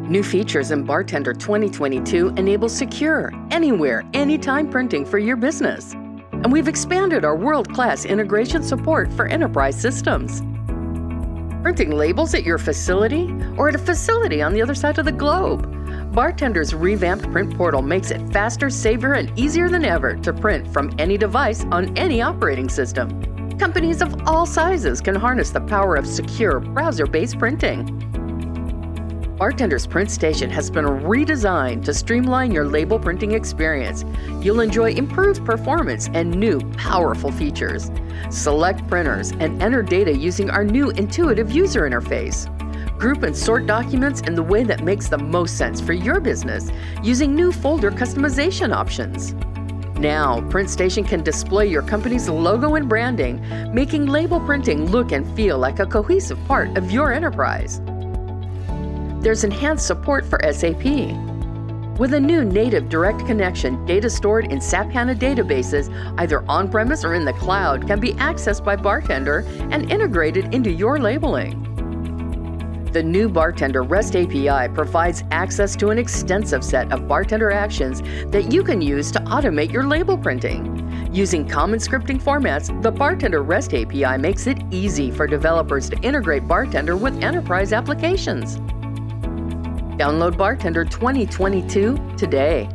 New features in Bartender 2022 enable secure, anywhere, anytime printing for your business. And we've expanded our world-class integration support for enterprise systems. Printing labels at your facility or at a facility on the other side of the globe? Bartender's revamped print portal makes it faster, safer, and easier than ever to print from any device on any operating system. Companies of all sizes can harness the power of secure, browser-based printing. Bartender's Print Station has been redesigned to streamline your label printing experience. You'll enjoy improved performance and new, powerful features. Select printers and enter data using our new intuitive user interface. Group and sort documents in the way that makes the most sense for your business using new folder customization options. Now, PrintStation can display your company's logo and branding, making label printing look and feel like a cohesive part of your enterprise. There's enhanced support for SAP. With a new native direct connection, data stored in SAP HANA databases, either on-premise or in the cloud, can be accessed by Bartender and integrated into your labeling. The new Bartender REST API provides access to an extensive set of Bartender actions that you can use to automate your label printing. Using common scripting formats, the Bartender REST API makes it easy for developers to integrate Bartender with enterprise applications. Download Bartender 2022 today.